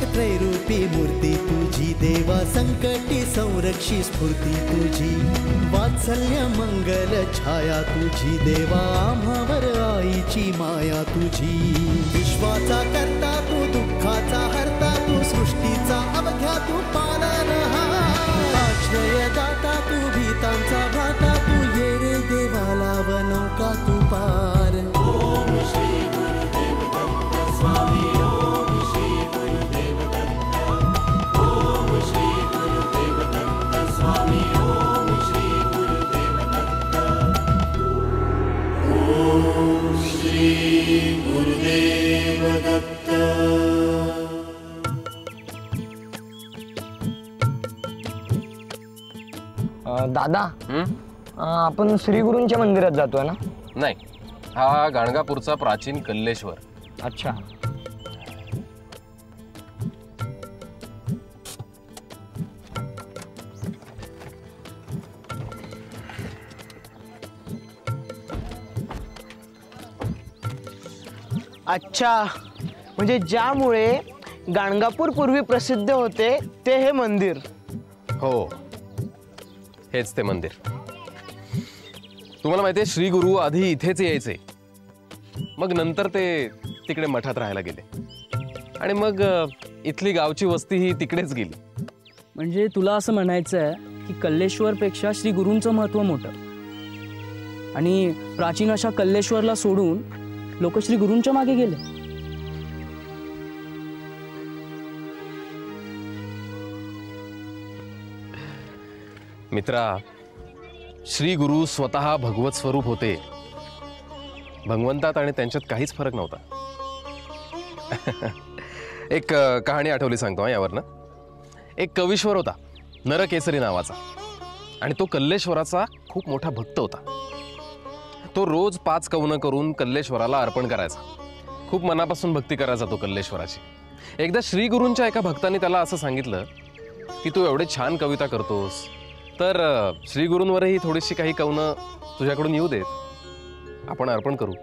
त्रैरूपी मूर्ती तुझी देवा, संकटी संरक्षी स्फूर्ती तुझी, वात्सल्य मंगल छाया तुझी देवा, आम्हावर आईची माया तुझी। विश्वाचा करता तू, दुःखाचा हरता तू, सृष्टीचा अवघ्या तू पालनहार, आश्रयदाता तू, भीतांचा भ्राता तू, ये रे देवा लाव नौका तू पार। ओम श्री गुरुदेव दत्त स्वामी, ओम श्री गुरुदेव दत्त, ओम श्री गुरुदेव दत्त स्वामी, ओम श्री गुरुदेव दत्त, ओम श्री गुरुदेव दत्त। दादा, आपण श्री गुरूंच्या मंदिरात जातोय ना? नाही, हा गाणगापूरचा प्राचीन कल्लेश्वर। अच्छा। अच्छा, म्हणजे ज्यामुळे गाणगापूर पूर्वी प्रसिद्ध होते ते हे मंदिर? हो, हेच ते मंदिर। तुम्हाला माहितीये, श्री गुरु आधी इथेच यायचे, मग नंतर ते तिकडे मठात राहायला गेले, आणि मग इथली गावची वस्ती ही तिकडेच गेली। म्हणजे तुला असं म्हणायचं आहे की कल्लेश्वरपेक्षा श्री गुरूंचं महत्त्व मोठं, आणि प्राचीन अशा कल्लेश्वरला सोडून लोक श्री गुरूंच्या मागे गेले। मित्रा, श्री गुरु स्वतः भगवत स्वरूप होते। भगवंतात आणि त्यांच्यात काहीच फरक नव्हता। एक कहाणी आठवली सांगतो यावरनं। एक कवीश्वर होता नरकेसरी नावाचा, आणि तो कल्लेश्वराचा खूप मोठा भक्त होता। तो रोज 5 कवनं करून कल्लेश्वराला अर्पण करायचा। खूप मनापासून भक्ती करायचा तो कल्लेश्वराची। एकदा श्री गुरूंच्या एका भक्ताने त्याला असं सांगितलं की तू एवढे छान कविता करतोस, तर श्री गुरूंवरही थोडीशी काही कवनं तुझ्याकडून येऊ देत, आपण अर्पण करू।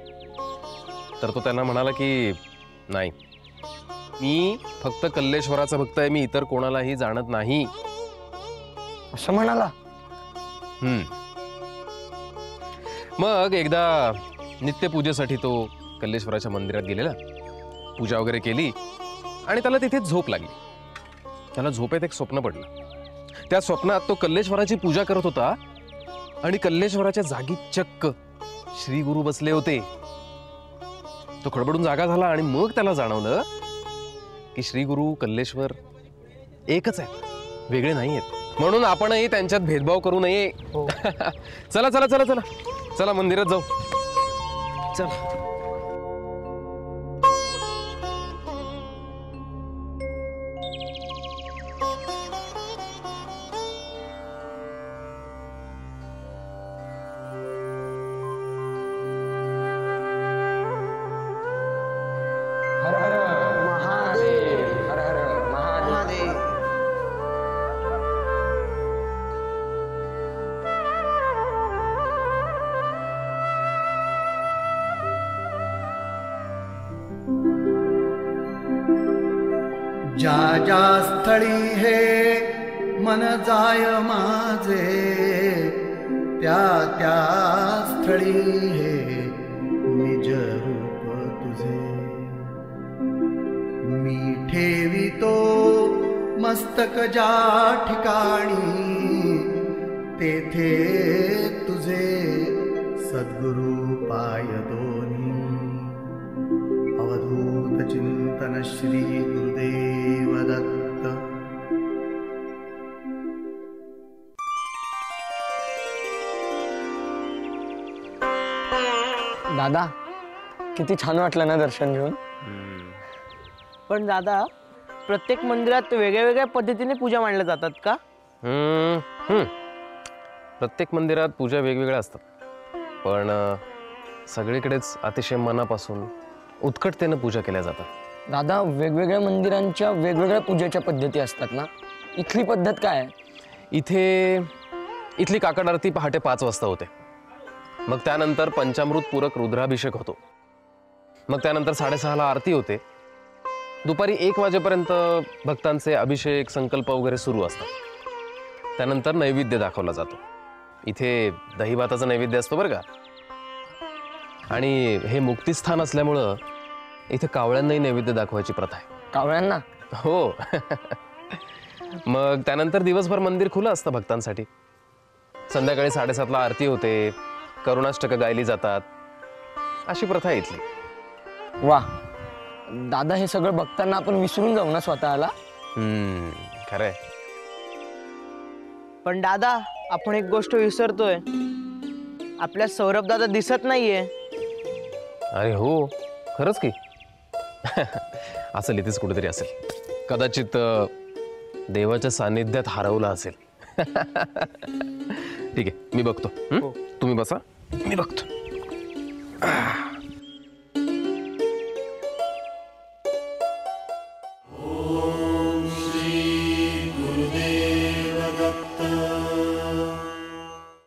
तर तो त्यांना म्हणाला की नाही, मी फक्त कल्लेश्वराचा भक्त आहे, मी इतर कोणालाही जाणत नाही, असं म्हणाला। मग एकदा नित्यपूजेसाठी तो कल्लेश्वराच्या मंदिरात गेलेला, पूजा वगैरे केली, आणि त्याला तिथे झोप लागली। त्याला झोपेत एक स्वप्न पडलं। त्या स्वप्नात तो कल्लेश्वराची पूजा करत होता, आणि कल्लेश्वराच्या जागी चक्क श्री गुरु बसले होते। तो खडबडून जागा झाला, आणि मग त्याला जाणवलं की श्री गुरु कल्लेश्वर एकच आहेत, वेगळे नाही आहेत। म्हणून आपणही त्यांच्यात भेदभाव करू नये। चला चला चला चला चला मंदिरात जाऊ, चला। हर हर महादेव, हर हर महादेव। ज्या ज्या स्थळी हे मन जाय माझे, त्या त्या स्थळी हे निज रूप तुझे। मी ठेवितो मस्तक ज्या ठिकाणी, तेथे तुझे सद्गुरु पाय दोन्ही। अवधूत चिंतन श्री गुरुदेव दत्त। दादा, किती छान वाटलं ना दर्शन घेऊन। पण दादा, प्रत्येक मंदिरात वेगळ्या वेगळ्या पद्धतीने पूजा मांडल्या जातात का? प्रत्येक मंदिरात पूजा वेगवेगळ्या असतात, पण सगळीकडेच अतिशय मनापासून उत्कटतेने पूजा केल्या जातात। दादा, वेगवेगळ्या मंदिरांच्या वेगवेगळ्या पूजेच्या पद्धती असतात ना, इथली पद्धत काय आहे? इथली काकड आरती पहाटे 5 वाजता होते, मग त्यानंतर पंचामृत पूरक रुद्राभिषेक होतो, मग त्यानंतर 6:30ला आरती होते, दुपारी 1 वाजेपर्यंत भक्तांचे अभिषेक संकल्प वगैरे सुरू असतात. त्यानंतर नैवेद्य दाखवला जातो. इथे दही भाताचा नैवेद्य असतो बरं का. आणि हे मुक्तिस्थान असल्यामुळं इथे कावळ्यांनाही नैवेद्य दाखवायची प्रथा आहे. कावळ्यांना? हो. मग त्यानंतर दिवसभर मंदिर खुलं असतं भक्तांसाठी. संध्याकाळी 7:30ला आरती होते, करुणाष्टक गायली जातात. अशी प्रथा आहे इथली. वा दादा, हे सगळं बघताना आपण विसरून जाऊ ना स्वतःला. खरंय. पण दादा, आपण एक गोष्ट विसरतोय. आपल्या सौरभ दादा दिसत नाहीये. अरे हो, खरंच की. असेल, इथेच कुठेतरी असेल. कदाचित देवाच्या सानिध्यात हरवला असेल. ठीक आहे, मी बघतो. तुम्ही बसा, मी बघतो.